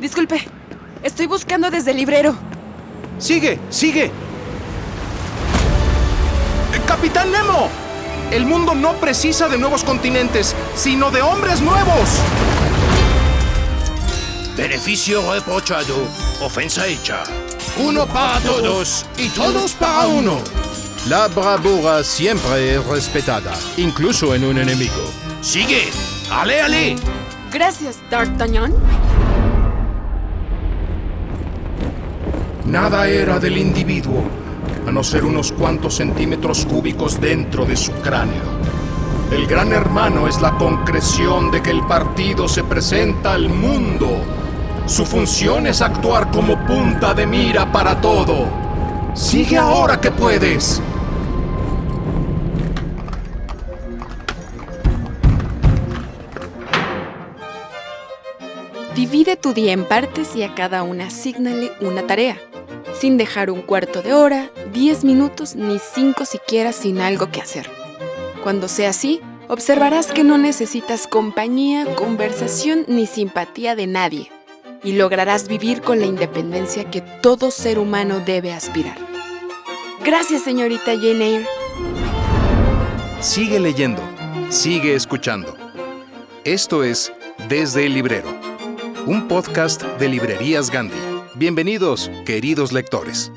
Disculpe, estoy buscando desde el librero. ¡Sigue! ¡Capitán Nemo! El mundo no precisa de nuevos continentes, sino de hombres nuevos. Beneficio reprochado, ofensa hecha. Uno para todos y todos para uno. La bravura siempre es respetada, incluso en un enemigo. ¡Sigue! ¡Ale! Gracias, D'Artagnan. Nada era del individuo, a no ser unos cuantos centímetros cúbicos dentro de su cráneo. El Gran Hermano es la concreción de que el partido se presenta al mundo. Su función es actuar como punta de mira para todo. ¡Sigue ahora que puedes! Divide tu día en partes y a cada una asígnale una tarea, sin dejar un cuarto de hora, 10 minutos ni 5 siquiera sin algo que hacer. Cuando sea así, observarás que no necesitas compañía, conversación ni simpatía de nadie y lograrás vivir con la independencia que todo ser humano debe aspirar. Gracias, señorita Jane Eyre. Sigue leyendo, sigue escuchando. Esto es Desde el Librero, un podcast de Librerías Gandhi. Bienvenidos, queridos lectores.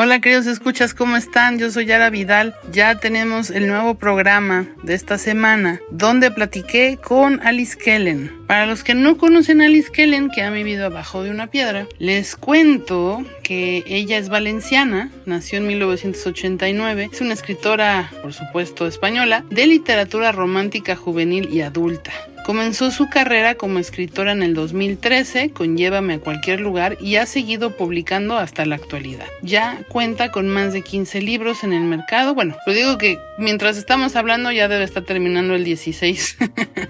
Hola queridos escuchas, ¿cómo están? Yo soy Yara Vidal. Ya tenemos el nuevo programa de esta semana, donde platiqué con Alice Kellen. Para los que no conocen a Alice Kellen, que ha vivido abajo de una piedra, les cuento que ella es valenciana, nació en 1989, es una escritora, por supuesto, española, de literatura romántica juvenil y adulta. Comenzó su carrera como escritora en el 2013 con Llévame a cualquier lugar y ha seguido publicando hasta la actualidad. Ya cuenta con más de 15 libros en el mercado. Bueno, lo digo que mientras estamos hablando ya debe estar terminando el 16,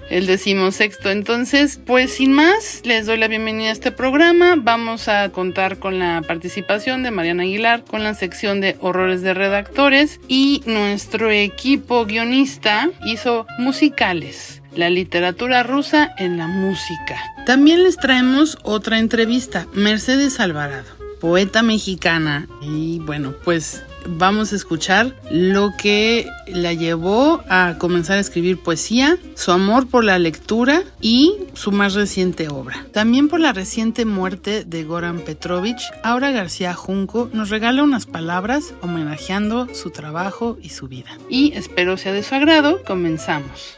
el 16º. Entonces, pues sin más, les doy la bienvenida a este programa. Vamos a contar con la participación de Mariana Aguilar con la sección de Horrores de Redactores y nuestro equipo guionista hizo musicales. La literatura rusa en la música. También les traemos otra entrevista, Mercedes Alvarado, poeta mexicana. Y bueno, pues vamos a escuchar lo que la llevó a comenzar a escribir poesía, su amor por la lectura y su más reciente obra. También por la reciente muerte de Goran Petrovich, Aura García Junco nos regala unas palabras homenajeando su trabajo y su vida. Y espero sea de su agrado, comenzamos.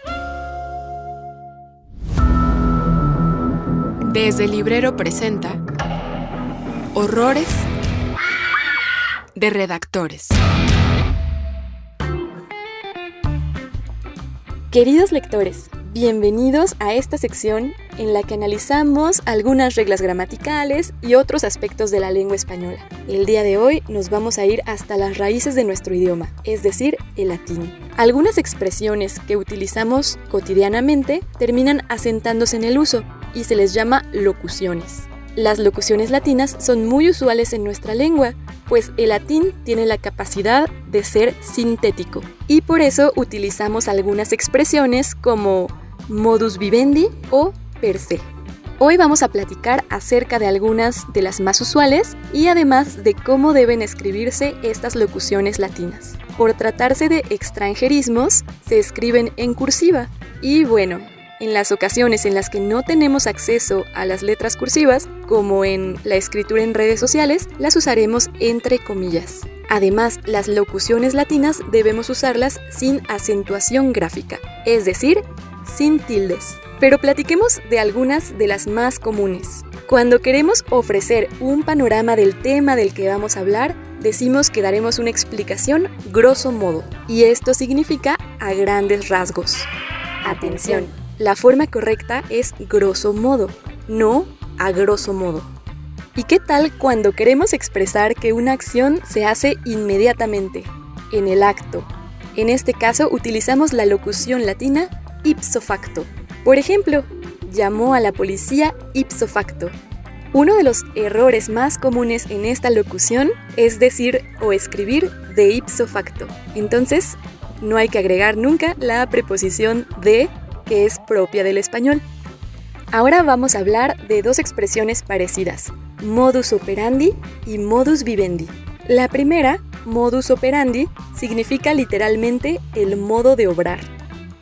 Desde el Librero presenta Horrores de Redactores. Queridos lectores, bienvenidos a esta sección en la que analizamos algunas reglas gramaticales y otros aspectos de la lengua española. El día de hoy nos vamos a ir hasta las raíces de nuestro idioma, es decir, el latín. Algunas expresiones que utilizamos cotidianamente terminan asentándose en el uso y se les llama locuciones. Las locuciones latinas son muy usuales en nuestra lengua, pues el latín tiene la capacidad de ser sintético y por eso utilizamos algunas expresiones como modus vivendi o per se. Hoy vamos a platicar acerca de algunas de las más usuales y además de cómo deben escribirse estas locuciones latinas. Por tratarse de extranjerismos, se escriben en cursiva y bueno, en las ocasiones en las que no tenemos acceso a las letras cursivas, como en la escritura en redes sociales, las usaremos entre comillas. Además, las locuciones latinas debemos usarlas sin acentuación gráfica, es decir, sin tildes. Pero platiquemos de algunas de las más comunes. Cuando queremos ofrecer un panorama del tema del que vamos a hablar, decimos que daremos una explicación grosso modo, y esto significa a grandes rasgos. Atención. La forma correcta es grosso modo, no a grosso modo. ¿Y qué tal cuando queremos expresar que una acción se hace inmediatamente, en el acto? En este caso utilizamos la locución latina ipso facto. Por ejemplo, llamó a la policía ipso facto. Uno de los errores más comunes en esta locución es decir o escribir de ipso facto. Entonces, no hay que agregar nunca la preposición de, que es propia del español. Ahora vamos a hablar de dos expresiones parecidas, modus operandi y modus vivendi. La primera, modus operandi, significa literalmente el modo de obrar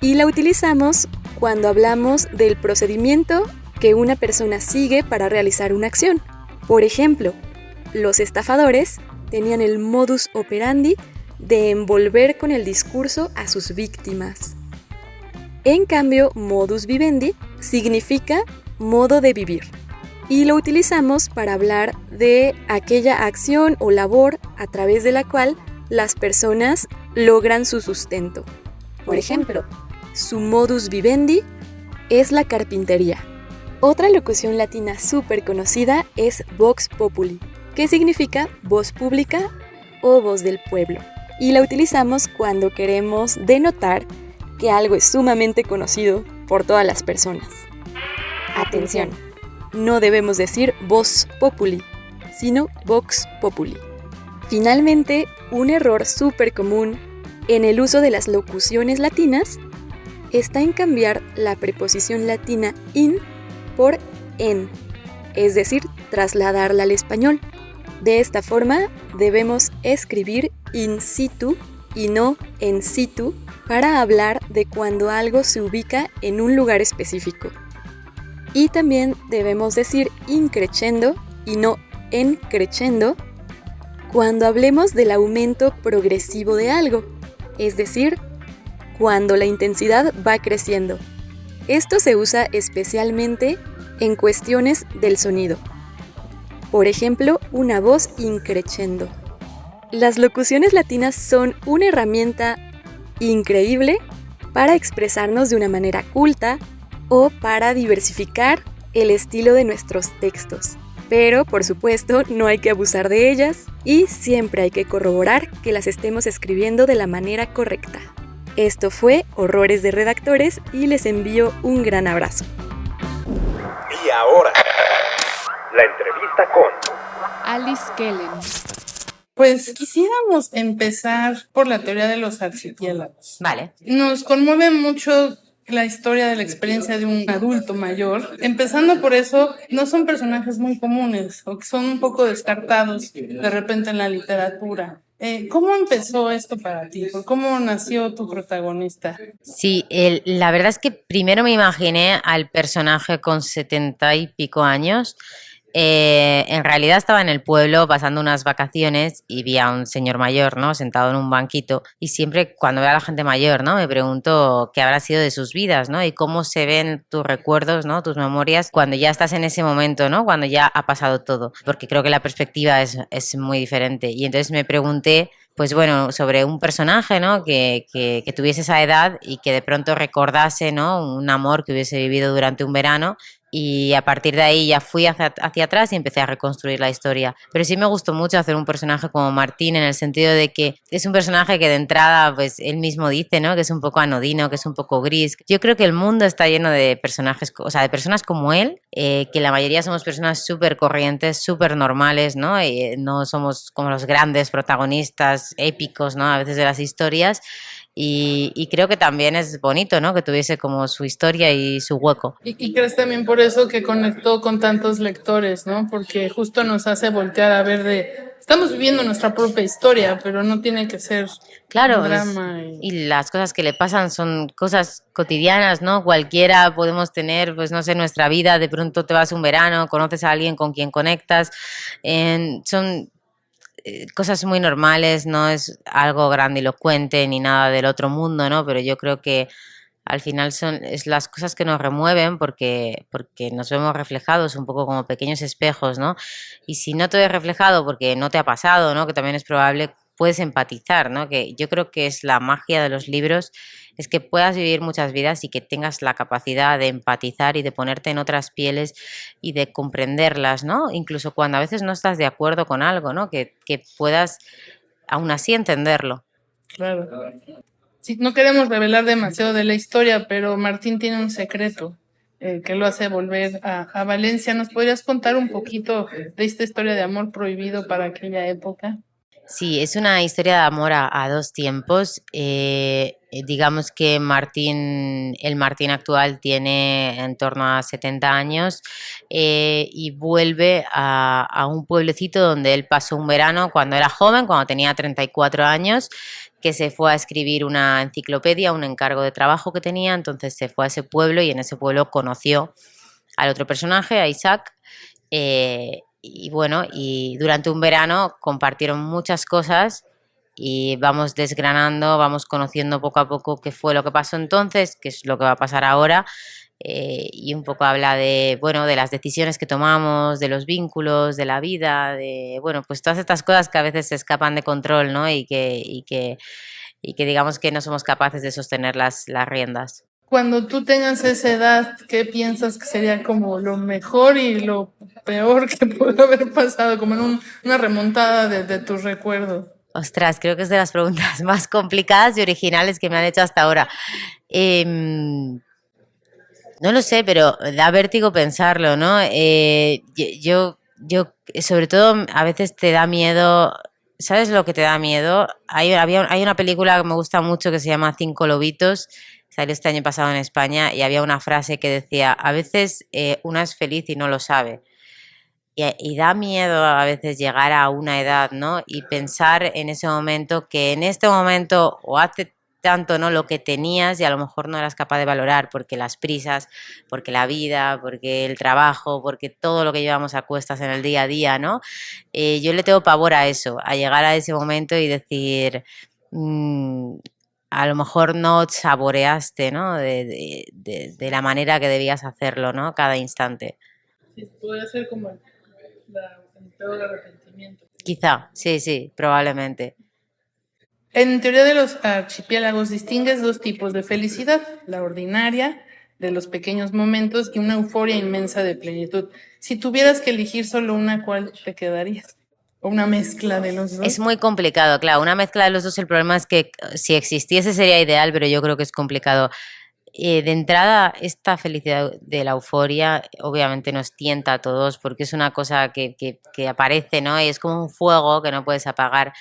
y la utilizamos cuando hablamos del procedimiento que una persona sigue para realizar una acción. Por ejemplo, los estafadores tenían el modus operandi de envolver con el discurso a sus víctimas. En cambio, modus vivendi significa modo de vivir y lo utilizamos para hablar de aquella acción o labor a través de la cual las personas logran su sustento. Por ejemplo, su modus vivendi es la carpintería. Otra locución latina súper conocida es vox populi, que significa voz pública o voz del pueblo, y la utilizamos cuando queremos denotar que algo es sumamente conocido por todas las personas. Atención, no debemos decir vox populi, sino vox populi. Finalmente, un error súper común en el uso de las locuciones latinas está en cambiar la preposición latina in por en, es decir, trasladarla al español. De esta forma, debemos escribir in situ y no en situ para hablar de cuando algo se ubica en un lugar específico. Y también debemos decir in crescendo y no en crescendo cuando hablemos del aumento progresivo de algo, es decir, cuando la intensidad va creciendo. Esto se usa especialmente en cuestiones del sonido. Por ejemplo, una voz in crescendo. Las locuciones latinas son una herramienta increíble para expresarnos de una manera culta o para diversificar el estilo de nuestros textos. Pero, por supuesto, no hay que abusar de ellas y siempre hay que corroborar que las estemos escribiendo de la manera correcta. Esto fue Horrores de Redactores y les envío un gran abrazo. Y ahora, la entrevista con Alice Kellen. Pues quisiéramos empezar por la teoría de los archipiélagos. Vale. Nos conmueve mucho la historia de la experiencia de un adulto mayor. Empezando por eso, no son personajes muy comunes o que son un poco descartados de repente en la literatura. ¿Cómo empezó esto para ti? ¿Cómo nació tu protagonista? Sí, la verdad es que primero me imaginé al personaje con 70 y pico años. En realidad estaba en el pueblo pasando unas vacaciones y vi a un señor mayor, ¿no?, sentado en un banquito, y siempre cuando veo a la gente mayor, ¿no?, me pregunto qué habrá sido de sus vidas, ¿no?, y cómo se ven tus recuerdos, ¿no?, tus memorias cuando ya estás en ese momento, ¿no?, cuando ya ha pasado todo, porque creo que la perspectiva es muy diferente. Y entonces me pregunté, pues bueno, sobre un personaje, ¿no?, que tuviese esa edad y que de pronto recordase, ¿no?, un amor que hubiese vivido durante un verano. Y a partir de ahí ya fui hacia atrás y empecé a reconstruir la historia. Pero sí me gustó mucho hacer un personaje como Martín, en el sentido de que es un personaje que de entrada, pues él mismo dice, ¿no?, que es un poco anodino, que es un poco gris. Yo creo que el mundo está lleno de personajes, o sea, de personas como él, que la mayoría somos personas súper corrientes, súper normales, ¿no? No somos como los grandes protagonistas épicos, ¿no?, a veces de las historias. Y creo que también es bonito, ¿no?, que tuviese como su historia y su hueco. Y crees también por eso que conectó con tantos lectores, ¿no? Porque justo nos hace voltear a ver estamos viviendo nuestra propia historia, pero no tiene que ser un drama. Y las cosas que le pasan son cosas cotidianas, ¿no? Cualquiera podemos tener, pues no sé, nuestra vida, de pronto te vas un verano, conoces a alguien con quien conectas, son cosas muy normales, no es algo grandilocuente ni nada del otro mundo, ¿no? Pero yo creo que al final es las cosas que nos remueven porque nos vemos reflejados un poco como pequeños espejos, ¿no? Y si no te ves reflejado porque no te ha pasado, ¿no?, que también es probable, puedes empatizar, ¿no? Que yo creo que es la magia de los libros, es que puedas vivir muchas vidas y que tengas la capacidad de empatizar y de ponerte en otras pieles y de comprenderlas, ¿no? Incluso cuando a veces no estás de acuerdo con algo, ¿no?, que puedas aún así entenderlo. Claro. Sí, no queremos revelar demasiado de la historia, pero Martín tiene un secreto que lo hace volver a Valencia. ¿Nos podrías contar un poquito de esta historia de amor prohibido para aquella época? Sí, es una historia de amor a dos tiempos. Digamos que el Martín actual tiene en torno a 70 años y vuelve a un pueblecito donde él pasó un verano cuando era joven, cuando tenía 34 años, que se fue a escribir una enciclopedia, un encargo de trabajo que tenía, entonces se fue a ese pueblo y en ese pueblo conoció al otro personaje, a Isaac. Y bueno, y durante un verano compartieron muchas cosas y vamos desgranando, vamos conociendo poco a poco qué fue lo que pasó entonces, qué es lo que va a pasar ahora, y un poco habla de, bueno, de las decisiones que tomamos, de los vínculos, de la vida, de, bueno, pues todas estas cosas que a veces se escapan de control, ¿no? Y que digamos que no somos capaces de sostener las riendas. Cuando tú tengas esa edad, ¿qué piensas que sería como lo mejor y lo peor que pudo haber pasado? Como en una remontada de tus recuerdos. Ostras, creo que es de las preguntas más complicadas y originales que me han hecho hasta ahora. No lo sé, pero da vértigo pensarlo, ¿no? Yo, sobre todo, a veces te da miedo. ¿Sabes lo que te da miedo? Hay una película que me gusta mucho que se llama Cinco Lobitos. Salió este año pasado en España y había una frase que decía: a veces una es feliz y no lo sabe. Y da miedo a veces llegar a una edad, ¿no? Y pensar en ese momento que en este momento o hace tanto, ¿no? Lo que tenías y a lo mejor no eras capaz de valorar porque las prisas, porque la vida, porque el trabajo, porque todo lo que llevamos a cuestas en el día a día, ¿no? Yo le tengo pavor a eso, a llegar a ese momento y decir, a lo mejor no saboreaste, ¿no? De la manera que debías hacerlo, ¿no? Cada instante. Sí, puede ser como el peor arrepentimiento. Quizá, sí, probablemente. En teoría de los archipiélagos distingues dos tipos de felicidad: la ordinaria, de los pequeños momentos, y una euforia inmensa de plenitud. Si tuvieras que elegir solo una, ¿cuál te quedarías? ¿O una mezcla de los dos? Es muy complicado, claro, una mezcla de los dos. El problema es que si existiese sería ideal, pero yo creo que es complicado. De entrada, esta felicidad de la euforia obviamente nos tienta a todos porque es una cosa que aparece, ¿no? Y es como un fuego que no puedes apagar.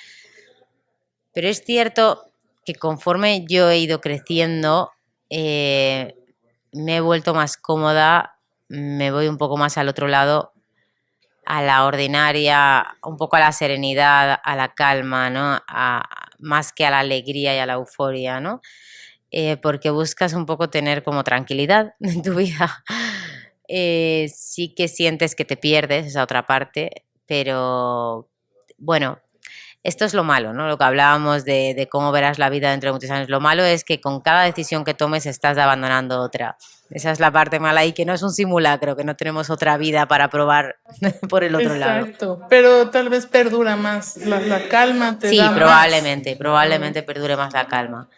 Pero es cierto que conforme yo he ido creciendo, me he vuelto más cómoda, me voy un poco más al otro lado, a la ordinaria, un poco a la serenidad, a la calma, ¿no? Más que a la alegría y a la euforia, ¿no? Porque buscas un poco tener como tranquilidad en tu vida. Sí que sientes que te pierdes esa otra parte, pero bueno, esto es lo malo, ¿no? Lo que hablábamos de cómo verás la vida dentro de muchos años. Lo malo es que con cada decisión que tomes estás abandonando otra. Esa es la parte mala y que no es un simulacro, que no tenemos otra vida para probar por el otro lado. Exacto, pero tal vez perdura más la calma. Sí, probablemente perdure más la calma.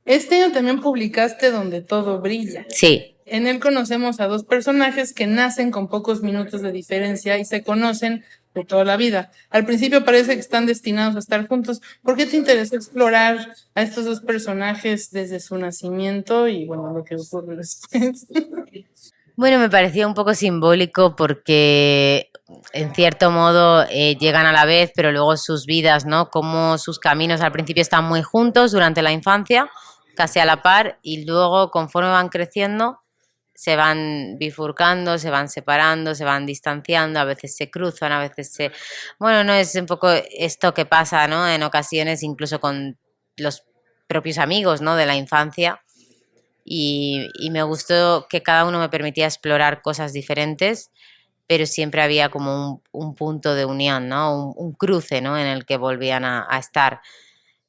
Este año también publicaste Donde todo brilla. Sí. En él conocemos a dos personajes que nacen con pocos minutos de diferencia y se conocen de toda la vida. Al principio parece que están destinados a estar juntos. ¿Por qué te interesó explorar a estos dos personajes desde su nacimiento y, bueno, lo que ocurre después? Bueno, me parecía un poco simbólico porque en cierto modo llegan a la vez, pero luego sus vidas, ¿no? Como sus caminos al principio están muy juntos durante la infancia, casi a la par, y luego conforme van creciendo se van bifurcando, se van separando, se van distanciando, a veces se cruzan, a veces se... Bueno, no es un poco esto que pasa, ¿no? En ocasiones incluso con los propios amigos, ¿no? De la infancia. Y me gustó que cada uno me permitía explorar cosas diferentes, pero siempre había como un punto de unión, ¿no? Un cruce, ¿no? En el que volvían a estar.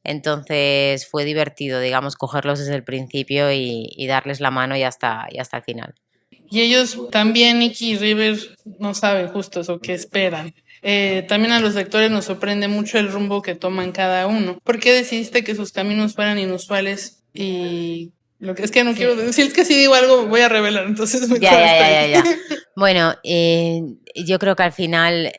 Entonces fue divertido, digamos, cogerlos desde el principio y darles la mano y hasta el final. Y ellos también, Nicky y River, no saben justo eso que esperan. También a los lectores nos sorprende mucho el rumbo que toman cada uno. ¿Por qué decidiste que sus caminos fueran inusuales? Y lo que es que no quiero decir, es que si digo algo voy a revelar, entonces me Ya. Bueno, yo creo que al final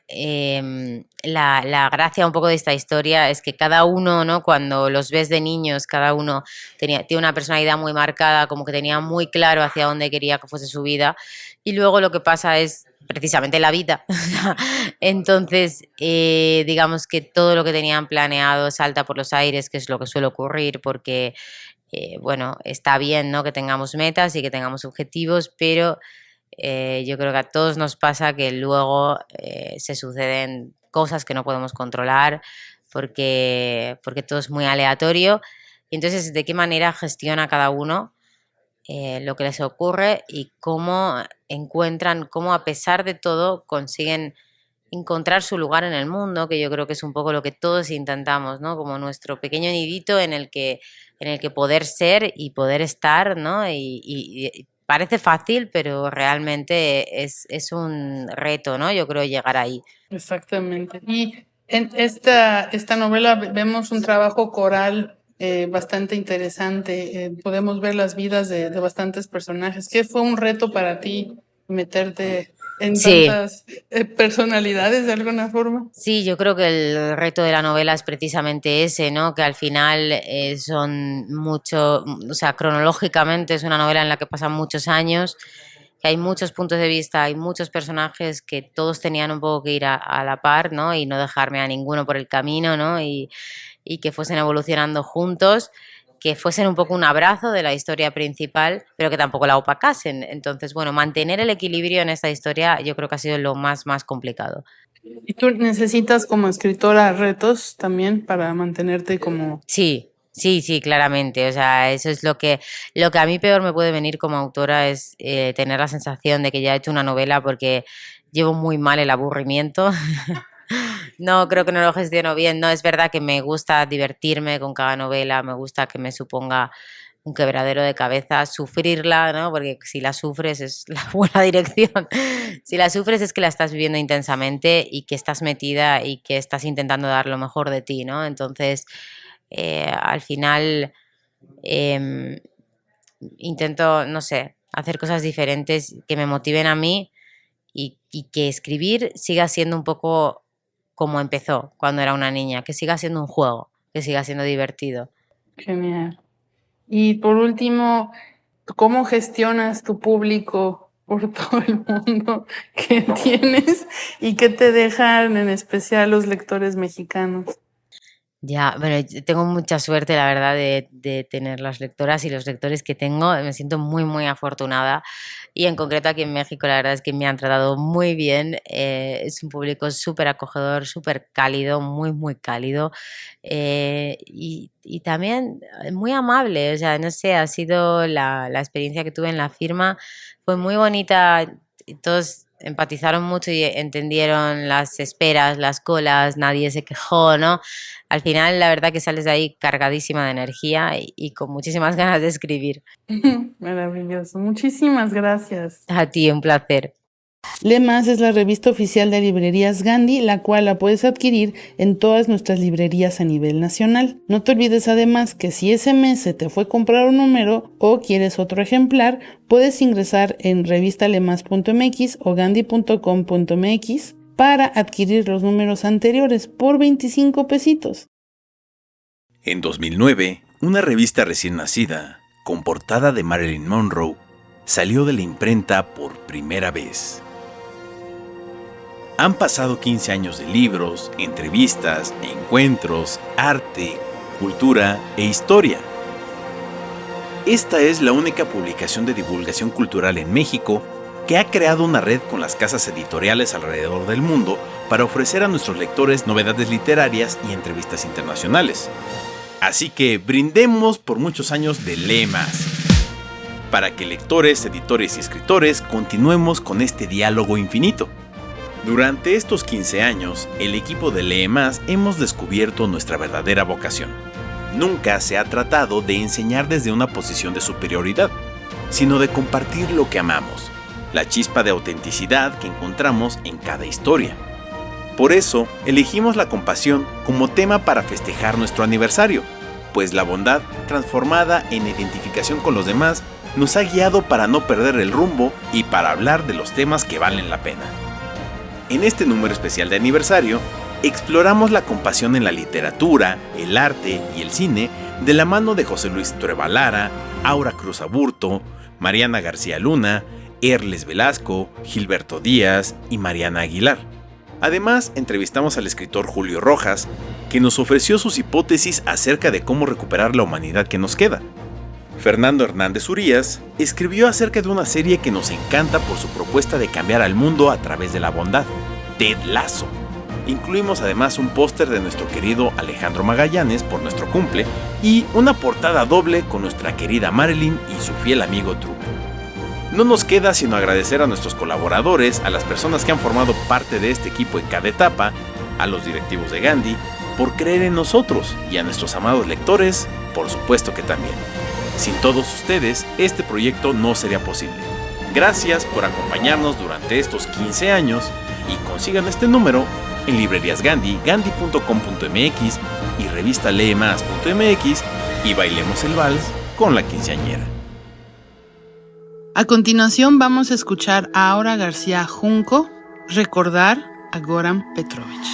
la gracia un poco de esta historia es que cada uno, ¿no? Cuando los ves de niños, cada uno tiene una personalidad muy marcada, como que tenía muy claro hacia dónde quería que fuese su vida, y luego lo que pasa es precisamente la vida. Entonces, digamos que todo lo que tenían planeado salta por los aires, que es lo que suele ocurrir, porque, bueno, está bien, ¿no?, que tengamos metas y que tengamos objetivos, pero yo creo que a todos nos pasa que luego se suceden cosas que no podemos controlar porque todo es muy aleatorio. Entonces, ¿de qué manera gestiona cada uno lo que les ocurre y cómo encuentran, cómo a pesar de todo consiguen encontrar su lugar en el mundo, que yo creo que es un poco lo que todos intentamos, ¿no? Como nuestro pequeño nidito en el que poder ser y poder estar, ¿no? Y parece fácil, pero realmente es un reto, ¿no? Yo creo llegar ahí. Exactamente. Y en esta novela vemos un trabajo coral bastante interesante. Podemos ver las vidas de bastantes personajes. ¿Qué fue un reto para ti meterte en Sí. tantas personalidades de alguna forma? Sí, yo creo que el reto de la novela es precisamente ese, ¿no? Que al final son mucho, o sea, cronológicamente es una novela en la que pasan muchos años, que hay muchos puntos de vista, hay muchos personajes que todos tenían un poco que ir a la par, ¿no? Y no dejarme a ninguno por el camino, ¿no? Y que fuesen evolucionando juntos, que fuesen un poco un abrazo de la historia principal, pero que tampoco la opacasen. Entonces, bueno, mantener el equilibrio en esta historia yo creo que ha sido lo más complicado. ¿Y tú necesitas como escritora retos también para mantenerte como...? Sí, claramente. O sea, eso es lo que a mí peor me puede venir como autora es tener la sensación de que ya he hecho una novela porque llevo muy mal el aburrimiento. No, creo que no lo gestiono bien. No, es verdad que me gusta divertirme con cada novela, me gusta que me suponga un quebradero de cabeza, sufrirla, ¿no? Porque si la sufres es la buena dirección. Si la sufres es que la estás viviendo intensamente y que estás metida y que estás intentando dar lo mejor de ti, ¿no? Entonces, al final intento, no sé, hacer cosas diferentes que me motiven a mí y que escribir siga siendo un poco como empezó cuando era una niña, que siga siendo un juego, que siga siendo divertido. Genial. Y por último, ¿cómo gestionas tu público por todo el mundo que tienes y qué te dejan en especial los lectores mexicanos? Ya, bueno, yo tengo mucha suerte, la verdad, de tener las lectoras y los lectores que tengo. Me siento muy afortunada y en concreto aquí en México la verdad es que me han tratado muy bien. Es un público súper acogedor, súper cálido, muy cálido y también muy amable. O sea, no sé, ha sido la experiencia que tuve en la firma, fue muy bonita. Todos empatizaron mucho y entendieron las esperas, las colas, nadie se quejó, ¿no? Al final, la verdad que sales de ahí cargadísima de energía y con muchísimas ganas de escribir. Maravilloso. Muchísimas gracias. A ti, un placer. Lee Más es la revista oficial de Librerías Gandhi, la cual la puedes adquirir en todas nuestras librerías a nivel nacional. No te olvides además que si ese mes se te fue comprar un número o quieres otro ejemplar, puedes ingresar en revistalemas.mx o gandhi.com.mx para adquirir los números anteriores por 25 pesitos. En 2009, una revista recién nacida, con portada de Marilyn Monroe, salió de la imprenta por primera vez. Han pasado 15 años de libros, entrevistas, encuentros, arte, cultura e historia. Esta es la única publicación de divulgación cultural en México que ha creado una red con las casas editoriales alrededor del mundo para ofrecer a nuestros lectores novedades literarias y entrevistas internacionales. Así que brindemos por muchos años de Lee Más, para que lectores, editores y escritores continuemos con este diálogo infinito. Durante estos 15 años, el equipo de Lee Más hemos descubierto nuestra verdadera vocación. Nunca se ha tratado de enseñar desde una posición de superioridad, sino de compartir lo que amamos, la chispa de autenticidad que encontramos en cada historia. Por eso, elegimos la compasión como tema para festejar nuestro aniversario, pues la bondad, transformada en identificación con los demás, nos ha guiado para no perder el rumbo y para hablar de los temas que valen la pena. En este número especial de aniversario, exploramos la compasión en la literatura, el arte y el cine de la mano de José Luis Trueba Lara, Aura Cruz Aburto, Mariana García Luna, Erles Velasco, Gilberto Díaz y Mariana Aguilar. Además, entrevistamos al escritor Julio Rojas, que nos ofreció sus hipótesis acerca de cómo recuperar la humanidad que nos queda. Fernando Hernández Urías escribió acerca de una serie que nos encanta por su propuesta de cambiar al mundo a través de la bondad, Ted Lasso. Incluimos además un póster de nuestro querido Alejandro Magallanes por nuestro cumple y una portada doble con nuestra querida Marilyn y su fiel amigo Drew. No nos queda sino agradecer a nuestros colaboradores, a las personas que han formado parte de este equipo en cada etapa, a los directivos de Gandhi, por creer en nosotros, y a nuestros amados lectores, por supuesto que también. Sin todos ustedes, este proyecto no sería posible. Gracias por acompañarnos durante estos 15 años y consigan este número en librerías Gandhi, gandhi.com.mx y revista leemas.mx y bailemos el vals con la quinceañera. A continuación vamos a escuchar a Aura García Junco recordar a Goran Petrovich.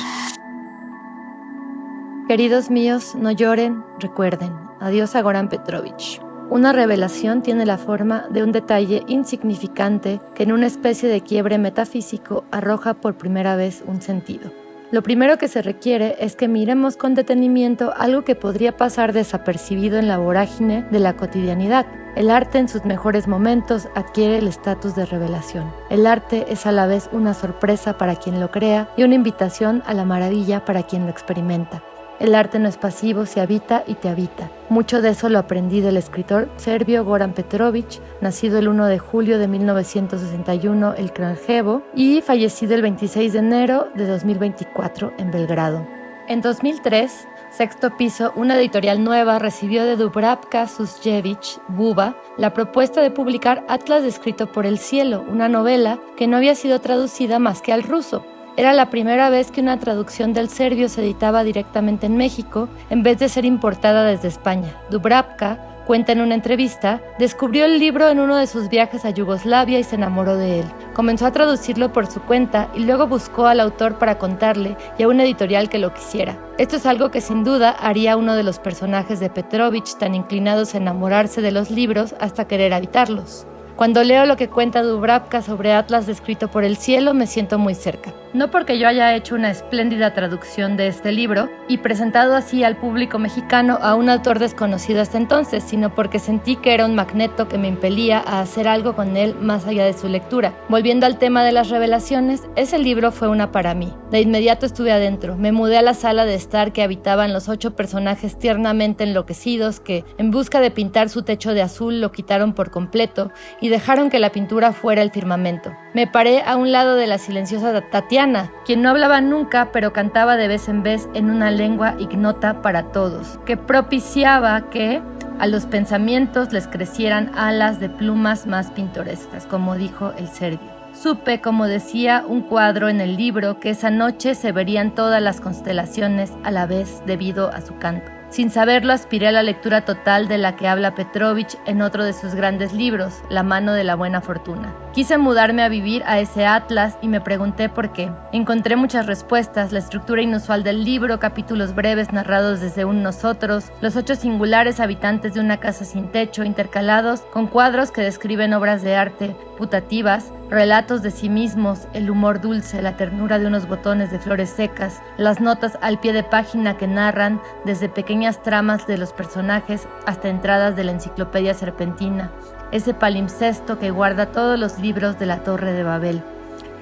Queridos míos, no lloren, recuerden. Adiós a Goran Petrovich. Una revelación tiene la forma de un detalle insignificante que en una especie de quiebre metafísico arroja por primera vez un sentido. Lo primero que se requiere es que miremos con detenimiento algo que podría pasar desapercibido en la vorágine de la cotidianidad. El arte en sus mejores momentos adquiere el estatus de revelación. El arte es a la vez una sorpresa para quien lo crea y una invitación a la maravilla para quien lo experimenta. El arte no es pasivo, se habita y te habita. Mucho de eso lo aprendí del escritor serbio Goran Petrovich, nacido el 1 de julio de 1961 en Kraljevo y fallecido el 26 de enero de 2024 en Belgrado. En 2003, Sexto Piso, una editorial nueva, recibió de Dubravka Šuščević, Buba, la propuesta de publicar Atlas descrito por el cielo, una novela que no había sido traducida más que al ruso. Era la primera vez que una traducción del serbio se editaba directamente en México, en vez de ser importada desde España. Dubravka, cuenta en una entrevista, descubrió el libro en uno de sus viajes a Yugoslavia y se enamoró de él. Comenzó a traducirlo por su cuenta y luego buscó al autor para contarle y a una editorial que lo quisiera. Esto es algo que sin duda haría uno de los personajes de Petrovich tan inclinados a enamorarse de los libros hasta querer habitarlos. Cuando leo lo que cuenta Dubravka sobre Atlas descrito por el cielo, me siento muy cerca. No porque yo haya hecho una espléndida traducción de este libro y presentado así al público mexicano a un autor desconocido hasta entonces, sino porque sentí que era un magneto que me impelía a hacer algo con él más allá de su lectura. Volviendo al tema de las revelaciones, ese libro fue una para mí. De inmediato estuve adentro. Me mudé a la sala de estar que habitaban los 8 personajes tiernamente enloquecidos que, en busca de pintar su techo de azul, lo quitaron por completo y dejaron que la pintura fuera el firmamento. Me paré a un lado de la silenciosa Tatiana, quien no hablaba nunca, pero cantaba de vez en vez en una lengua ignota para todos, que propiciaba que a los pensamientos les crecieran alas de plumas más pintorescas, como dijo el serbio. Supe, como decía un cuadro en el libro, que esa noche se verían todas las constelaciones a la vez debido a su canto. Sin saberlo, aspiré a la lectura total de la que habla Petrovich en otro de sus grandes libros, La mano de la buena fortuna. Quise mudarme a vivir a ese Atlas y me pregunté por qué. Encontré muchas respuestas: la estructura inusual del libro, capítulos breves narrados desde un nosotros, los 8 singulares habitantes de una casa sin techo, intercalados con cuadros que describen obras de arte putativas, relatos de sí mismos, el humor dulce, la ternura de unos botones de flores secas, las notas al pie de página que narran desde pequeñas tramas de los personajes hasta entradas de la enciclopedia serpentina, ese palimpsesto que guarda todos los libros de la Torre de Babel.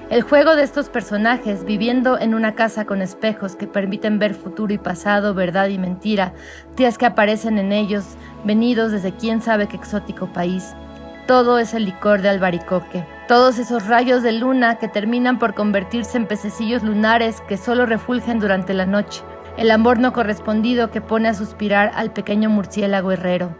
El juego de estos personajes, viviendo en una casa con espejos que permiten ver futuro y pasado, verdad y mentira, tías que aparecen en ellos, venidos desde quién sabe qué exótico país. Todo es el licor de albaricoque. Todos esos rayos de luna que terminan por convertirse en pececillos lunares que solo refulgen durante la noche. El amor no correspondido que pone a suspirar al pequeño murciélago herrero.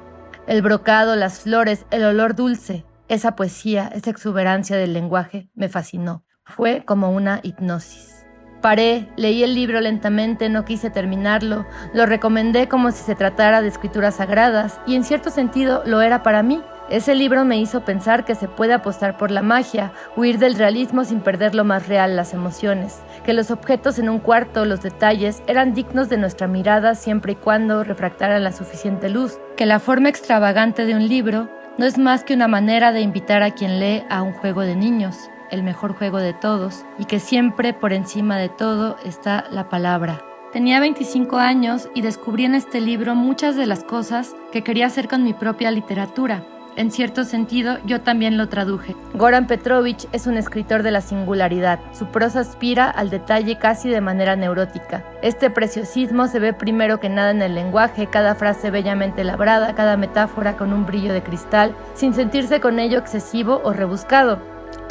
El brocado, las flores, el olor dulce. Esa poesía, esa exuberancia del lenguaje me fascinó. Fue como una hipnosis. Paré, leí el libro lentamente, no quise terminarlo. Lo recomendé como si se tratara de escrituras sagradas y en cierto sentido lo era para mí. Ese libro me hizo pensar que se puede apostar por la magia, huir del realismo sin perder lo más real, las emociones, que los objetos en un cuarto, los detalles, eran dignos de nuestra mirada siempre y cuando refractaran la suficiente luz, que la forma extravagante de un libro no es más que una manera de invitar a quien lee a un juego de niños, el mejor juego de todos, y que siempre por encima de todo está la palabra. Tenía 25 años y descubrí en este libro muchas de las cosas que quería hacer con mi propia literatura. En cierto sentido, yo también lo traduje. Goran Petrovich es un escritor de la singularidad. Su prosa aspira al detalle casi de manera neurótica. Este preciosismo se ve primero que nada en el lenguaje, cada frase bellamente labrada, cada metáfora con un brillo de cristal, sin sentirse con ello excesivo o rebuscado.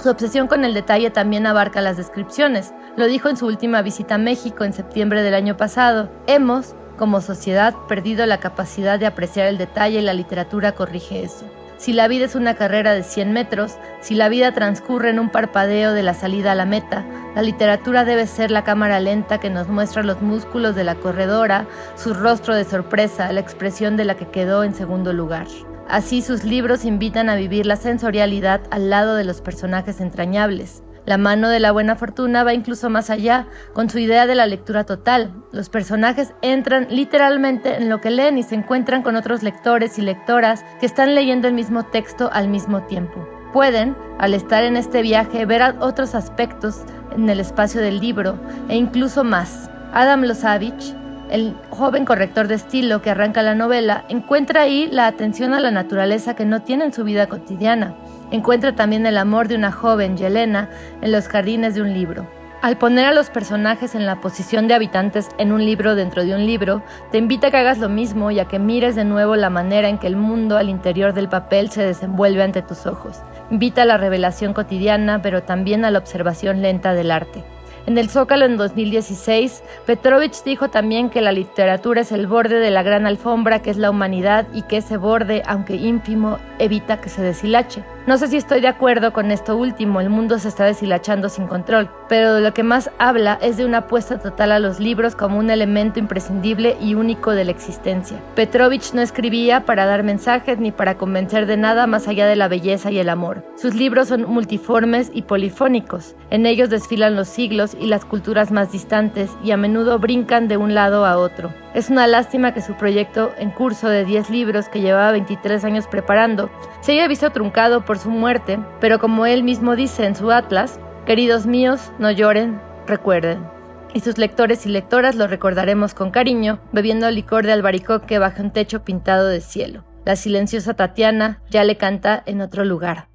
Su obsesión con el detalle también abarca las descripciones. Lo dijo en su última visita a México en septiembre del año pasado. Hemos, como sociedad, perdido la capacidad de apreciar el detalle y la literatura corrige eso. Si la vida es una carrera de 100 metros, si la vida transcurre en un parpadeo de la salida a la meta, la literatura debe ser la cámara lenta que nos muestra los músculos de la corredora, su rostro de sorpresa, la expresión de la que quedó en segundo lugar. Así sus libros invitan a vivir la sensorialidad al lado de los personajes entrañables. La mano de la buena fortuna va incluso más allá, con su idea de la lectura total. Los personajes entran literalmente en lo que leen y se encuentran con otros lectores y lectoras que están leyendo el mismo texto al mismo tiempo. Pueden, al estar en este viaje, ver otros aspectos en el espacio del libro, e incluso más. Adam Lozavich, el joven corrector de estilo que arranca la novela, encuentra ahí la atención a la naturaleza que no tiene en su vida cotidiana. Encuentra también el amor de una joven, Yelena, en los jardines de un libro. Al poner a los personajes en la posición de habitantes en un libro dentro de un libro, te invita a que hagas lo mismo y a que mires de nuevo la manera en que el mundo al interior del papel se desenvuelve ante tus ojos. Invita a la revelación cotidiana, pero también a la observación lenta del arte. En el Zócalo en 2016, Petrovich dijo también que la literatura es el borde de la gran alfombra que es la humanidad y que ese borde, aunque ínfimo, evita que se deshilache. No sé si estoy de acuerdo con esto último, el mundo se está deshilachando sin control, pero de lo que más habla es de una apuesta total a los libros como un elemento imprescindible y único de la existencia. Petrovich no escribía para dar mensajes ni para convencer de nada más allá de la belleza y el amor. Sus libros son multiformes y polifónicos. En ellos desfilan los siglos y las culturas más distantes y a menudo brincan de un lado a otro. Es una lástima que su proyecto en curso de 10 libros que llevaba 23 años preparando se haya visto truncado por su muerte, pero como él mismo dice en su atlas, queridos míos, no lloren, recuerden. Y sus lectores y lectoras lo recordaremos con cariño, bebiendo licor de albaricoque bajo un techo pintado de cielo. La silenciosa Tatiana ya le canta en otro lugar.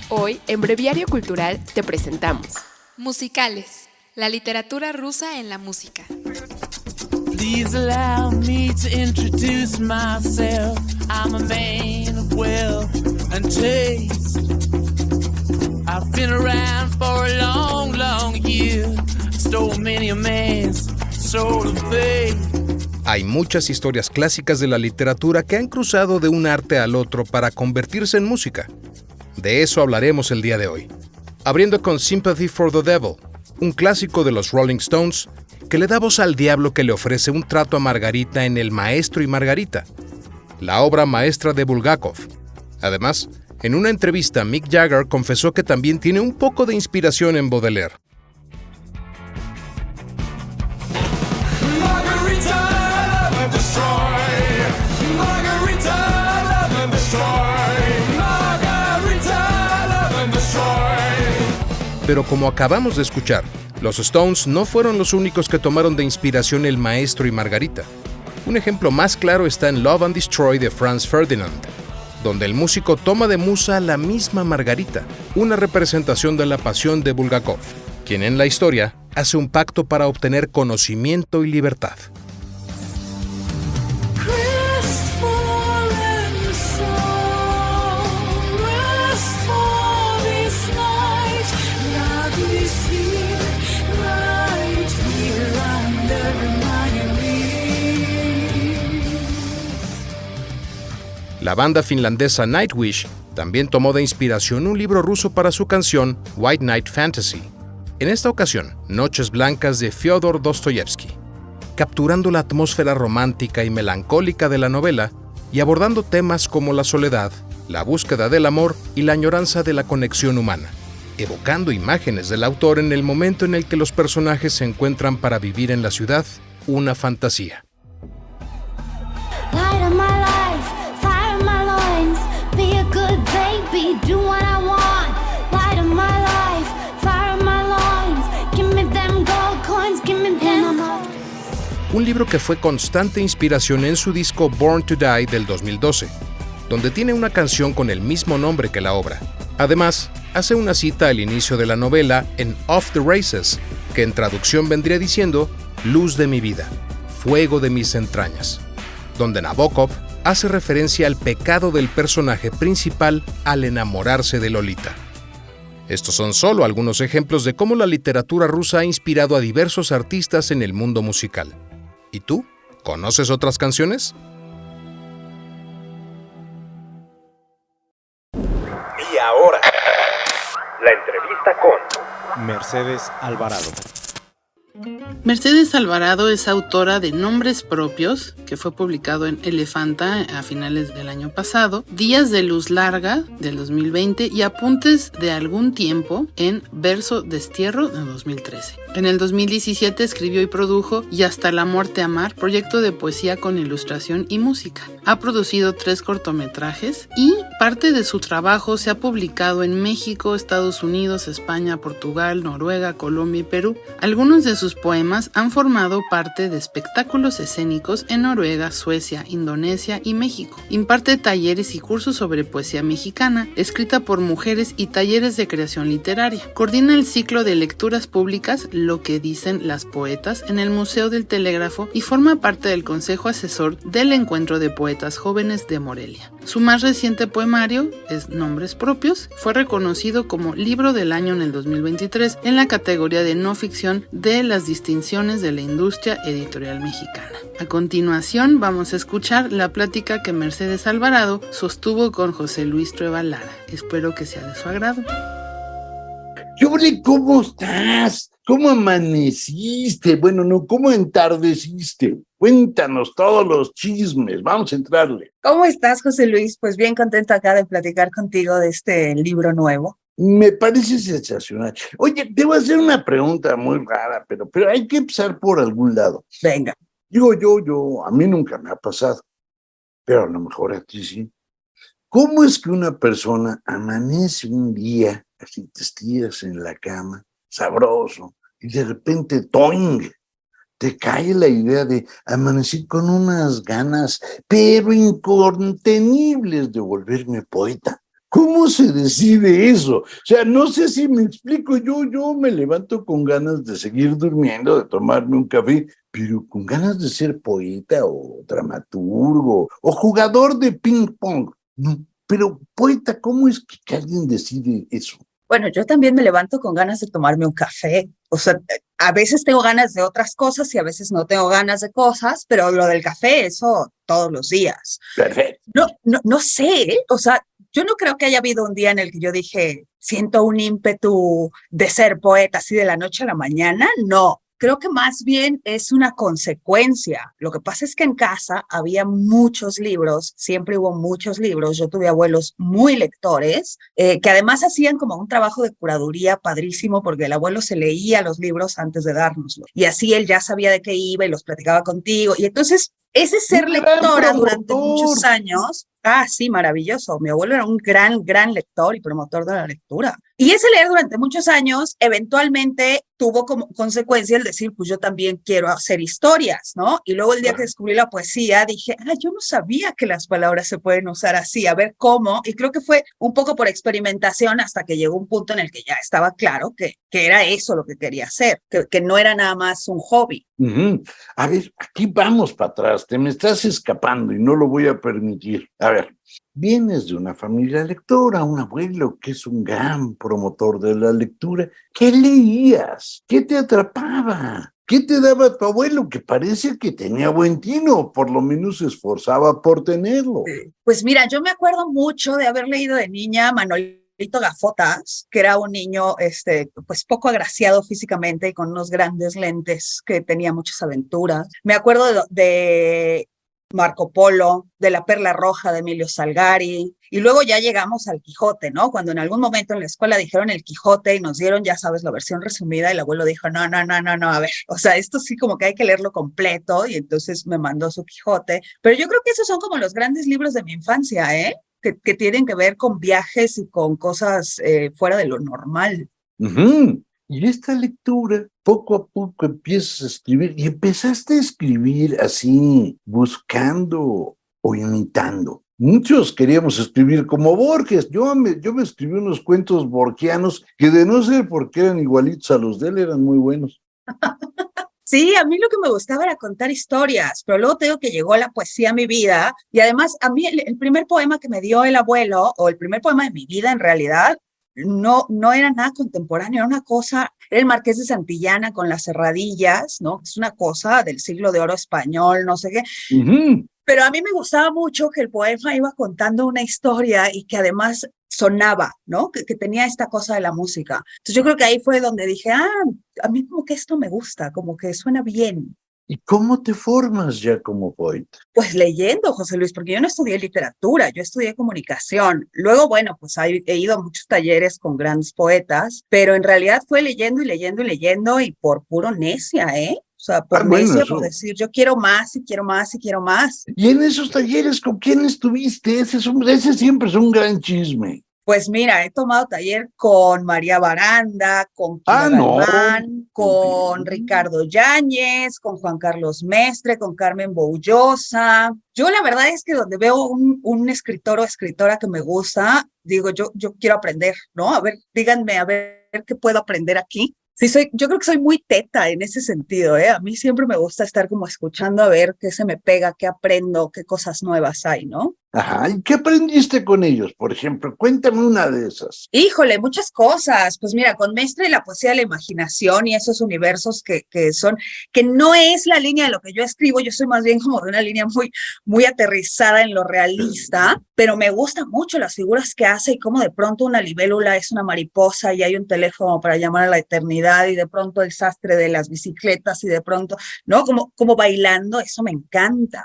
Hoy, en Breviario Cultural, te presentamos Musicales, la literatura rusa en la música. Please allow me to introduce myself. I'm a man of wealth and taste. I've been around for a long, long year. Stole many a man's soul of faith. Hay muchas historias clásicas de la literatura que han cruzado de un arte al otro para convertirse en música. De eso hablaremos el día de hoy. Abriendo con Sympathy for the Devil, un clásico de los Rolling Stones que le da voz al diablo que le ofrece un trato a Margarita en El Maestro y Margarita, la obra maestra de Bulgakov. Además, en una entrevista, Mick Jagger confesó que también tiene un poco de inspiración en Baudelaire. Pero como acabamos de escuchar, los Stones no fueron los únicos que tomaron de inspiración El Maestro y Margarita. Un ejemplo más claro está en Love and Destroy de Franz Ferdinand, donde el músico toma de musa a la misma Margarita, una representación de la pasión de Bulgakov, quien en la historia hace un pacto para obtener conocimiento y libertad. La banda finlandesa Nightwish también tomó de inspiración un libro ruso para su canción White Knight Fantasy. En esta ocasión, Noches Blancas de Fyodor Dostoyevsky, capturando la atmósfera romántica y melancólica de la novela y abordando temas como la soledad, la búsqueda del amor y la añoranza de la conexión humana, evocando imágenes del autor en el momento en el que los personajes se encuentran para vivir en la ciudad una fantasía. Light of my life. un libro que fue constante inspiración en su disco Born to Die del 2012, donde tiene una canción con el mismo nombre que la obra. Además, hace una cita al inicio de la novela en Off the Races, que en traducción vendría diciendo Luz de mi vida, fuego de mis entrañas, donde Nabokov hace referencia al pecado del personaje principal al enamorarse de Lolita. Estos son solo algunos ejemplos de cómo la literatura rusa ha inspirado a diversos artistas en el mundo musical. ¿Y tú? ¿Conoces otras canciones? Y ahora, la entrevista con Mercedes Alvarado. Mercedes Alvarado es autora de Nombres Propios, que fue publicado en Elefanta a finales del año pasado, Días de Luz Larga del 2020 y Apuntes de algún tiempo en Verso Destierro de 2013. En el 2017 escribió y produjo Y hasta la muerte amar, proyecto de poesía con ilustración y música. Ha producido 3 cortometrajes y parte de su trabajo se ha publicado en México, Estados Unidos, España, Portugal, Noruega, Colombia y Perú. Algunos de sus poemas han formado parte de espectáculos escénicos en Noruega, Suecia, Indonesia y México. Imparte talleres y cursos sobre poesía mexicana, escrita por mujeres y talleres de creación literaria. Coordina el ciclo de lecturas públicas Lo que dicen las poetas en el Museo del Telégrafo y forma parte del consejo asesor del Encuentro de Poetas Jóvenes de Morelia. Su más reciente poemario es Nombres Propios. Fue reconocido como Libro del Año en el 2023 en la categoría de no ficción de las distinciones de la industria editorial mexicana. A continuación vamos a escuchar la plática que Mercedes Alvarado sostuvo con José Luis Trueba Lara. Espero que sea de su agrado. Yuri, ¿cómo estás? ¿Cómo amaneciste? Bueno, no, ¿cómo entardeciste? Cuéntanos todos los chismes, vamos a entrarle. ¿Cómo estás, José Luis? Pues bien contento acá de platicar contigo de este libro nuevo. Me parece sensacional. Oye, te voy a hacer una pregunta muy rara, pero hay que empezar por algún lado. Venga. A mí nunca me ha pasado, pero a lo mejor a ti sí. ¿Cómo es que una persona amanece un día, así te estiras en la cama, sabroso, y de repente, ¡toing!, te cae la idea de amanecer con unas ganas, pero incontenibles, de volverme poeta? ¿Cómo se decide eso? O sea, no sé si me explico. Yo me levanto con ganas de seguir durmiendo, de tomarme un café, pero con ganas de ser poeta o dramaturgo o jugador de ping pong. No, pero poeta, ¿cómo es que alguien decide eso? Bueno, yo también me levanto con ganas de tomarme un café. O sea, a veces tengo ganas de otras cosas y a veces no tengo ganas de cosas, pero lo del café, eso todos los días. Perfecto. No sé, o sea, yo no creo que haya habido un día en el que yo dije, siento un ímpetu de ser poeta así de la noche a la mañana. No, creo que más bien es una consecuencia. Lo que pasa es que en casa había muchos libros, siempre hubo muchos libros. Yo tuve abuelos muy lectores, que además hacían como un trabajo de curaduría padrísimo, porque el abuelo se leía los libros antes de dárnoslos. Y así él ya sabía de qué iba y los platicaba contigo. Y entonces, ese ser lectora durante muchos años, sí, maravilloso. Mi abuelo era un gran lector y promotor de la lectura. Y ese leer durante muchos años, eventualmente tuvo como consecuencia el decir, pues yo también quiero hacer historias, ¿no? Y luego el día que descubrí la poesía, dije, yo no sabía que las palabras se pueden usar así, a ver cómo. Y creo que fue un poco por experimentación hasta que llegó un punto en el que ya estaba claro que era eso lo que quería hacer, que no era nada más un hobby. A ver, aquí vamos para atrás, te me estás escapando y no lo voy a permitir. A ver, vienes de una familia lectora, un abuelo que es un gran promotor de la lectura. ¿Qué leías? ¿Qué te atrapaba? ¿Qué te daba tu abuelo? Que parece que tenía buen tino, por lo menos se esforzaba por tenerlo. Pues mira, yo me acuerdo mucho de haber leído de niña Manolito Gafotas, que era un niño pues poco agraciado físicamente y con unos grandes lentes, que tenía muchas aventuras. Me acuerdo de Marco Polo, de La Perla Roja de Emilio Salgari, y luego ya llegamos al Quijote, ¿no? Cuando en algún momento en la escuela dijeron el Quijote y nos dieron, ya sabes, la versión resumida, y el abuelo dijo, no, a ver, o sea, esto sí como que hay que leerlo completo, y entonces me mandó su Quijote. Pero yo creo que esos son como los grandes libros de mi infancia, que tienen que ver con viajes y con cosas fuera de lo normal. Y esta lectura, poco a poco empiezas a escribir, y empezaste a escribir así, buscando o imitando. Muchos queríamos escribir como Borges. Yo me escribí unos cuentos borgianos que, de no ser porque eran igualitos a los de él, eran muy buenos. Sí, a mí lo que me gustaba era contar historias, pero luego te digo que llegó la poesía a mi vida, y además a mí el primer poema que me dio el abuelo, o el primer poema de mi vida en realidad, no era nada contemporáneo, era una cosa, era el Marqués de Santillana con las Cerradillas, ¿no? Es una cosa del siglo de oro español, no sé qué. Pero a mí me gustaba mucho que el poema iba contando una historia y que además sonaba, ¿no? Que tenía esta cosa de la música. Entonces yo creo que ahí fue donde dije, a mí como que esto me gusta, como que suena bien. ¿Y cómo te formas ya como poeta? Pues leyendo, José Luis, porque yo no estudié literatura, yo estudié comunicación. Luego, bueno, pues he ido a muchos talleres con grandes poetas, pero en realidad fue leyendo y leyendo y leyendo y por puro necia, ¿eh? O sea, por necia, por decir, yo quiero más y quiero más y quiero más. ¿Y en esos talleres con quién estuviste? Ese siempre es un gran chisme. Pues mira, he tomado taller con María Baranda, con Kira Galván, con Ricardo Yáñez, con Juan Carlos Mestre, con Carmen Boullosa. Yo la verdad es que donde veo un escritor o escritora que me gusta, digo, yo quiero aprender, ¿no? A ver, díganme, a ver qué puedo aprender aquí. Sí, yo creo que soy muy teta en ese sentido, ¿eh? A mí siempre me gusta estar como escuchando a ver qué se me pega, qué aprendo, qué cosas nuevas hay, ¿no? Ajá, ¿y qué aprendiste con ellos, por ejemplo? Cuéntame una de esas. Híjole, muchas cosas. Pues mira, con Mestre la poesía de la imaginación y esos universos que no es la línea de lo que yo escribo, yo soy más bien como de una línea muy aterrizada en lo realista, pero me gustan mucho las figuras que hace y cómo de pronto una libélula es una mariposa y hay un teléfono para llamar a la eternidad y de pronto el sastre de las bicicletas y de pronto, ¿no? Como bailando, eso me encanta.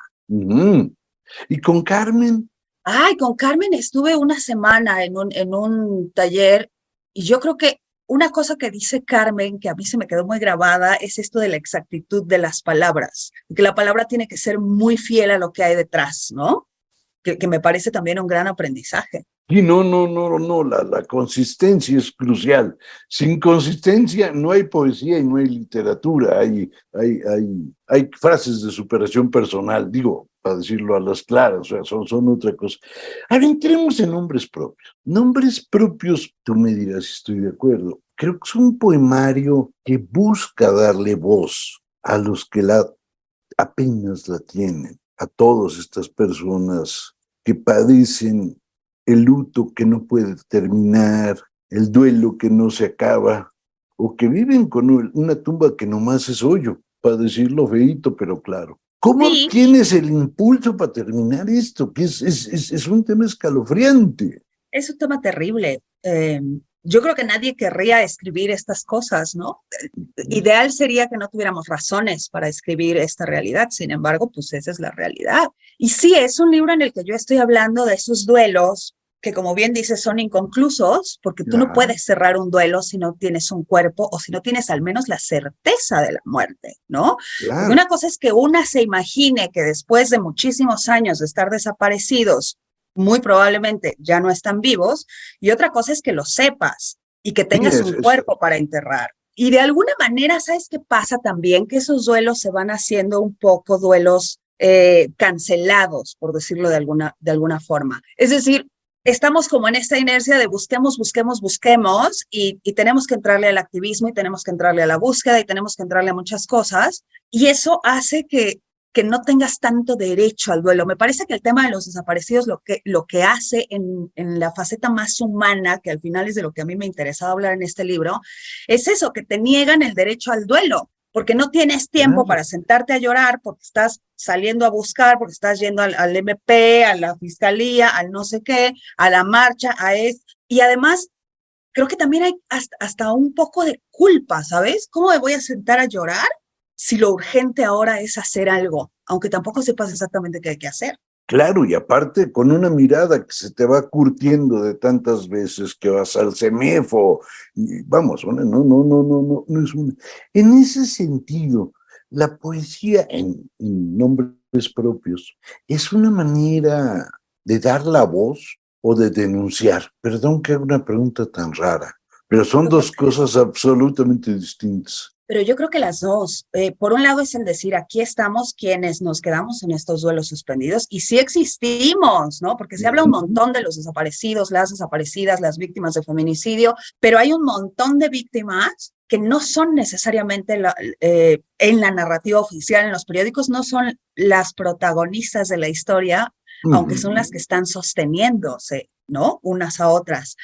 ¿Y con Carmen? Ay, con Carmen estuve una semana en un taller y yo creo que una cosa que dice Carmen, que a mí se me quedó muy grabada, es esto de la exactitud de las palabras, que la palabra tiene que ser muy fiel a lo que hay detrás, ¿no? Que me parece también un gran aprendizaje. Y no, la consistencia es crucial. Sin consistencia no hay poesía y no hay literatura, hay frases de superación personal, digo, para decirlo a las claras, o sea, son otra cosa. Ahora entremos en nombres propios. Nombres propios, tú me dirás si estoy de acuerdo, creo que es un poemario que busca darle voz a los que apenas la tienen, a todas estas personas que padecen el luto que no puede terminar, el duelo que no se acaba, o que viven con una tumba que nomás es hoyo, para decirlo feíto, pero claro. ¿Cómo tienes el impulso para terminar esto? Que es un tema escalofriante. Es un tema terrible. Yo creo que nadie querría escribir estas cosas, ¿no? Ideal sería que no tuviéramos razones para escribir esta realidad, sin embargo, pues esa es la realidad. Y sí, es un libro en el que yo estoy hablando de esos duelos que, como bien dices, son inconclusos, porque tú no puedes cerrar un duelo si no tienes un cuerpo o si no tienes al menos la certeza de la muerte, ¿no? Porque una cosa es que una se imagine que después de muchísimos años de estar desaparecidos, muy probablemente ya no están vivos, y otra cosa es que lo sepas y que tengas un cuerpo para enterrar. Y de alguna manera, ¿sabes qué pasa también? Que esos duelos se van haciendo un poco duelos cancelados, por decirlo de alguna forma. Es decir, estamos como en esta inercia de busquemos, y tenemos que entrarle al activismo y tenemos que entrarle a la búsqueda y tenemos que entrarle a muchas cosas, y eso hace que no tengas tanto derecho al duelo. Me parece que el tema de los desaparecidos lo que hace en la faceta más humana, que al final es de lo que a mí me interesaba hablar en este libro, es eso, que te niegan el derecho al duelo, porque no tienes tiempo para sentarte a llorar, porque estás saliendo a buscar, porque estás yendo al MP, a la fiscalía, al no sé qué, a la marcha, y además creo que también hay hasta un poco de culpa, ¿sabes? ¿Cómo me voy a sentar a llorar si lo urgente ahora es hacer algo, aunque tampoco sepas exactamente qué hay que hacer? Claro, y aparte con una mirada que se te va curtiendo de tantas veces que vas al CEMEFO, y vamos, no es una. En ese sentido, la poesía en nombres propios es una manera de dar la voz o de denunciar. Perdón que haga una pregunta tan rara, Pero son dos cosas absolutamente distintas. Pero yo creo que las dos. Por un lado es el decir, aquí estamos quienes nos quedamos en estos duelos suspendidos y sí existimos, ¿no? Porque se habla un montón de los desaparecidos, las desaparecidas, las víctimas de feminicidio, pero hay un montón de víctimas que no son necesariamente en la narrativa oficial, en los periódicos, no son las protagonistas de la historia, aunque son las que están sosteniéndose, ¿no? Unas a otras.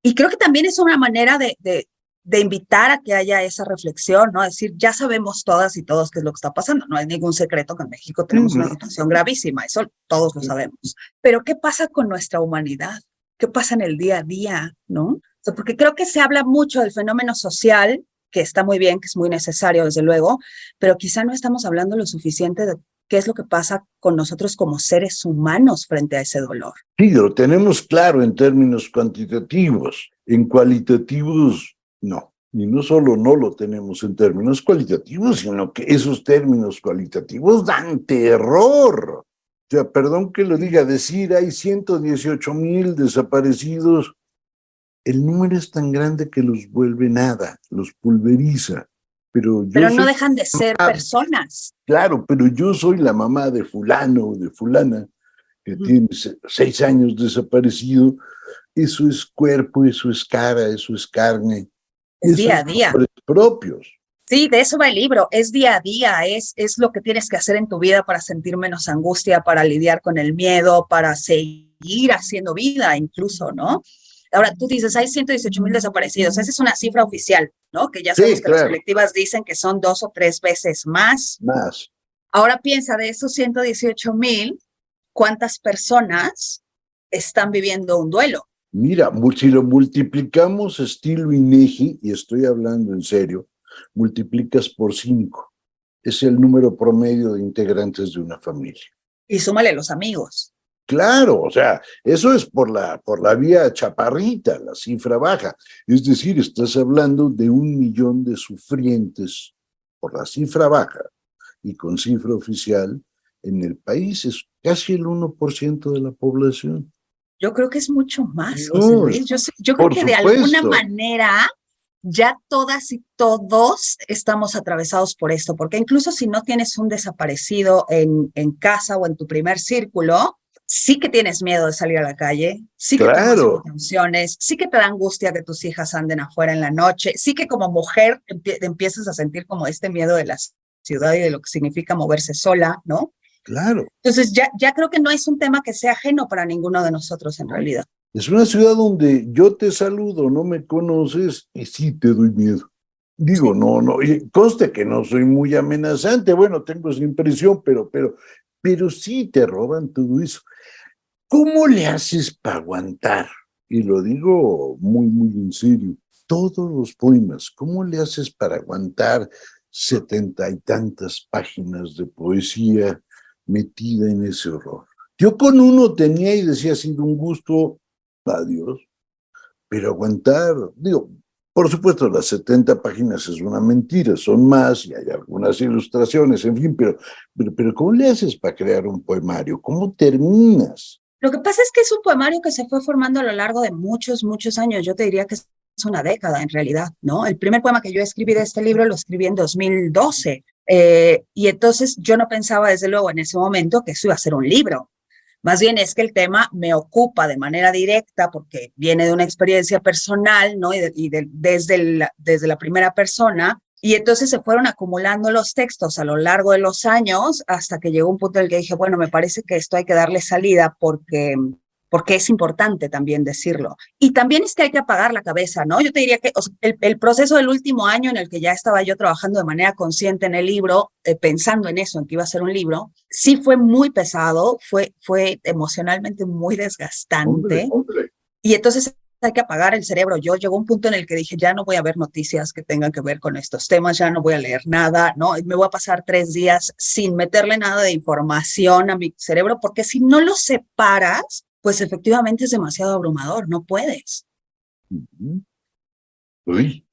Y creo que también es una manera de invitar a que haya esa reflexión, ¿no? Es decir, ya sabemos todas y todos qué es lo que está pasando. No hay ningún secreto que en México tenemos una situación gravísima, eso todos lo sabemos. Pero ¿qué pasa con nuestra humanidad? ¿Qué pasa en el día a día, no? O sea, porque creo que se habla mucho del fenómeno social, que está muy bien, que es muy necesario, desde luego, pero quizá no estamos hablando lo suficiente de qué es lo que pasa con nosotros como seres humanos frente a ese dolor. Sí, lo tenemos claro en términos cuantitativos. En cualitativos, no. Y no solo no lo tenemos en términos cualitativos, sino que esos términos cualitativos dan terror. O sea, perdón que lo diga, decir hay 118,000 desaparecidos, el número es tan grande que los vuelve nada, los pulveriza. Pero no dejan de ser personas. Claro, pero yo soy la mamá de fulano o de fulana que tiene 6 años desaparecido. Eso es cuerpo, eso es cara, eso es carne. Es día a día. Propios. Sí, de eso va el libro. Es día a día, es lo que tienes que hacer en tu vida para sentir menos angustia, para lidiar con el miedo, para seguir haciendo vida incluso, ¿no? Ahora, tú dices, hay 118,000 desaparecidos. Esa es una cifra oficial, ¿no? Que ya sabemos que las colectivas dicen que son 2 o 3 veces más. Ahora piensa, de esos 118,000, ¿cuántas personas están viviendo un duelo? Mira, si lo multiplicamos estilo INEGI, y estoy hablando en serio, multiplicas por 5. Es el número promedio de integrantes de una familia. Y súmale los amigos. Claro, o sea, eso es por la vía chaparrita, la cifra baja. Es decir, estás hablando de 1 millón de sufrientes por la cifra baja y con cifra oficial en el país es casi el 1% de la población. Yo creo que es mucho más, José Luis. Yo creo que de alguna manera ya todas y todos estamos atravesados por esto, porque incluso si no tienes un desaparecido en casa o en tu primer círculo, sí que tienes miedo de salir a la calle, sí que tienes tensiones, sí que te da angustia que tus hijas anden afuera en la noche, sí que como mujer empiezas a sentir como este miedo de la ciudad y de lo que significa moverse sola, ¿no? Claro. Entonces ya creo que no es un tema que sea ajeno para ninguno de nosotros en realidad. Es una ciudad donde yo te saludo, no me conoces y sí te doy miedo. Digo, no, y conste que no soy muy amenazante, bueno, tengo esa impresión, pero sí te roban todo eso. ¿Cómo le haces para aguantar? Y lo digo muy, muy en serio. Todos los poemas, ¿cómo le haces para aguantar 70 y tantas páginas de poesía metida en ese horror? Yo con uno tenía y decía, ha sido un gusto, adiós. Pero aguantar, digo, por supuesto, las 70 páginas es una mentira, son más y hay algunas ilustraciones, en fin, pero ¿cómo le haces para crear un poemario? ¿Cómo terminas? Lo que pasa es que es un poemario que se fue formando a lo largo de muchos, muchos años. Yo te diría que es una década en realidad, ¿no? El primer poema que yo escribí de este libro lo escribí en 2012. Y entonces yo no pensaba desde luego en ese momento que eso iba a ser un libro. Más bien es que el tema me ocupa de manera directa porque viene de una experiencia personal, ¿no? Desde la primera persona. Y entonces se fueron acumulando los textos a lo largo de los años hasta que llegó un punto en el que dije, bueno, me parece que esto hay que darle salida porque es importante también decirlo. Y también es que hay que apagar la cabeza, ¿no? Yo te diría que el proceso del último año en el que ya estaba yo trabajando de manera consciente en el libro, pensando en eso, en que iba a ser un libro, sí fue muy pesado, fue emocionalmente muy desgastante. Hombre. Y entonces hay que apagar el cerebro. Yo llegó un punto en el que dije, ya no voy a ver noticias que tengan que ver con estos temas, ya no voy a leer nada, ¿no? Me voy a pasar 3 días sin meterle nada de información a mi cerebro, porque si no lo separas, pues efectivamente es demasiado abrumador, no puedes. Uy,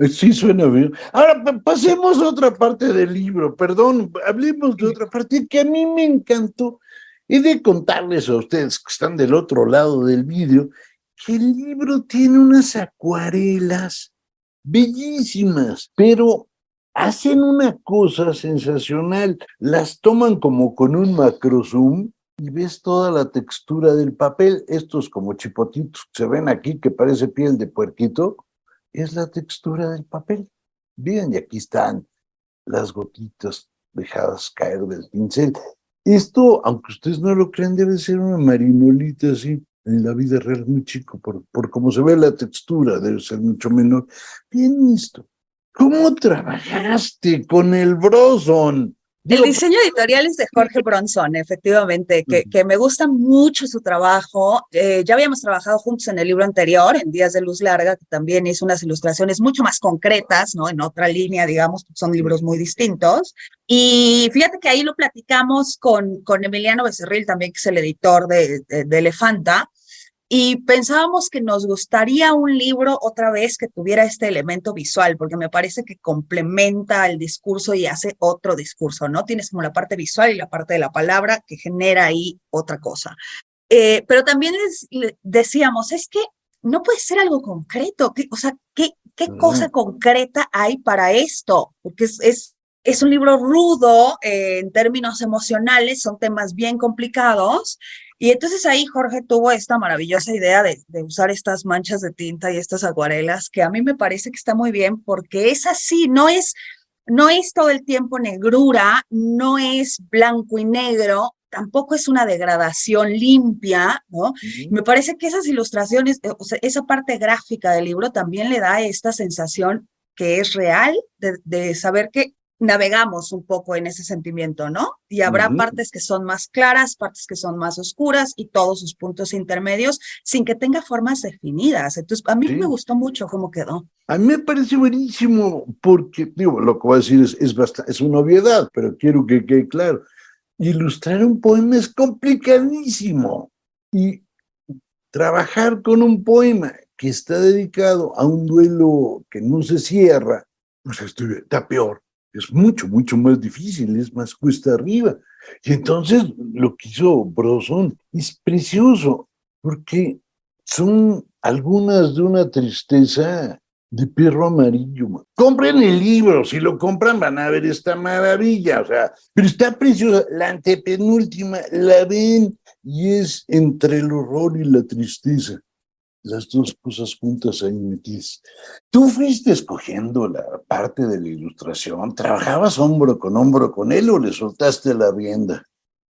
sí suena bien. Ahora pasemos a otra parte del libro, perdón, hablemos de otra parte que a mí me encantó. He de contarles a ustedes que están del otro lado del vídeo que el libro tiene unas acuarelas bellísimas, pero hacen una cosa sensacional. Las toman como con un macro zoom y ves toda la textura del papel. Estos como chipotitos que se ven aquí, que parece piel de puerquito, es la textura del papel. Bien, y aquí están las gotitas dejadas caer del pincel. Esto, aunque ustedes no lo crean, debe ser una marinolita así, en la vida real muy chico, por cómo se ve la textura, debe ser mucho menor. Bien listo. ¿Cómo trabajaste con el Bronson? El diseño editorial es de Jorge Bronson, efectivamente, que me gusta mucho su trabajo. Ya habíamos trabajado juntos en el libro anterior, en Días de Luz Larga, que también hizo unas ilustraciones mucho más concretas, ¿no? En otra línea, digamos, son libros muy distintos. Y fíjate que ahí lo platicamos con Emiliano Becerril, también, que es el editor de Elefanta, y pensábamos que nos gustaría un libro otra vez que tuviera este elemento visual, porque me parece que complementa el discurso y hace otro discurso, ¿no? Tienes como la parte visual y la parte de la palabra que genera ahí otra cosa. Pero también decíamos, es que no puede ser algo concreto, o sea, ¿qué cosa concreta hay para esto? Porque es un libro rudo en términos emocionales, son temas bien complicados. Y entonces ahí Jorge tuvo esta maravillosa idea de usar estas manchas de tinta y estas acuarelas, que a mí me parece que está muy bien, porque es así, no es todo el tiempo negrura, no es blanco y negro, tampoco es una degradación limpia, ¿no? Me parece que esas ilustraciones, o sea, esa parte gráfica del libro también le da esta sensación que es real, de saber que navegamos un poco en ese sentimiento, ¿no? Y habrá partes que son más claras, partes que son más oscuras y todos sus puntos intermedios sin que tenga formas definidas. Entonces, a mí me gustó mucho cómo quedó. A mí me parece buenísimo porque, digo, lo que voy a decir es una obviedad, pero quiero que quede claro. Ilustrar un poema es complicadísimo y trabajar con un poema que está dedicado a un duelo que no se cierra, pues está peor. Es mucho, mucho más difícil, es más cuesta arriba. Y entonces lo que hizo Bronson es precioso, porque son algunas de una tristeza de perro amarillo. Compren el libro, si lo compran van a ver esta maravilla, o sea, pero está preciosa. La antepenúltima la ven y es entre el horror y la tristeza. Las dos cosas juntas ahí metidas. Tú fuiste escogiendo la parte de la ilustración, ¿trabajabas hombro con él o le soltaste la rienda?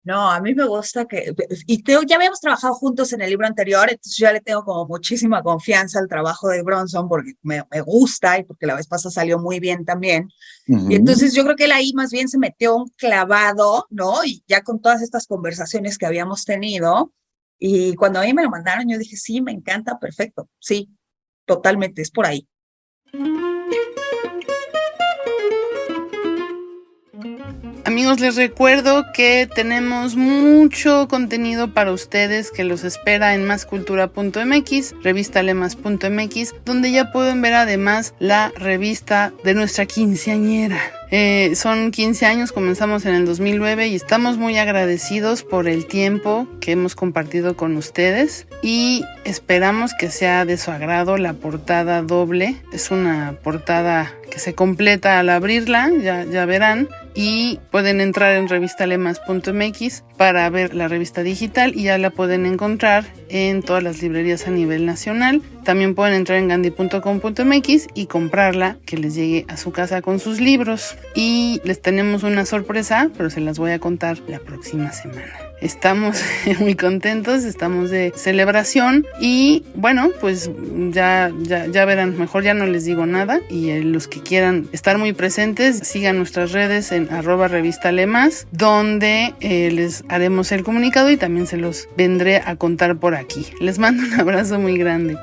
No, a mí me gusta ya habíamos trabajado juntos en el libro anterior, entonces ya le tengo como muchísima confianza al trabajo de Bronson porque me gusta y porque la vez pasada salió muy bien también. Y entonces yo creo que él ahí más bien se metió un clavado, ¿no? Y ya con todas estas conversaciones que habíamos tenido, y cuando a mí me lo mandaron, yo dije, sí, me encanta, perfecto, sí, totalmente, es por ahí. Amigos, les recuerdo que tenemos mucho contenido para ustedes que los espera en mascultura.mx, revistalemas.mx, donde ya pueden ver además la revista de nuestra quinceañera. Son 15 años, comenzamos en el 2009 y estamos muy agradecidos por el tiempo que hemos compartido con ustedes y esperamos que sea de su agrado la portada doble. Es una portada que se completa al abrirla, ya verán, y pueden entrar en revistalemas.mx para ver la revista digital y ya la pueden encontrar en todas las librerías a nivel nacional. También pueden entrar en gandhi.com.mx y comprarla, que les llegue a su casa con sus libros. Y les tenemos una sorpresa, pero se las voy a contar la próxima semana. Estamos muy contentos, estamos de celebración y bueno, pues ya verán, mejor ya no les digo nada y los que quieran estar muy presentes, sigan nuestras redes en @revistalemas, donde les haremos el comunicado y también se los vendré a contar por aquí. Les mando un abrazo muy grande.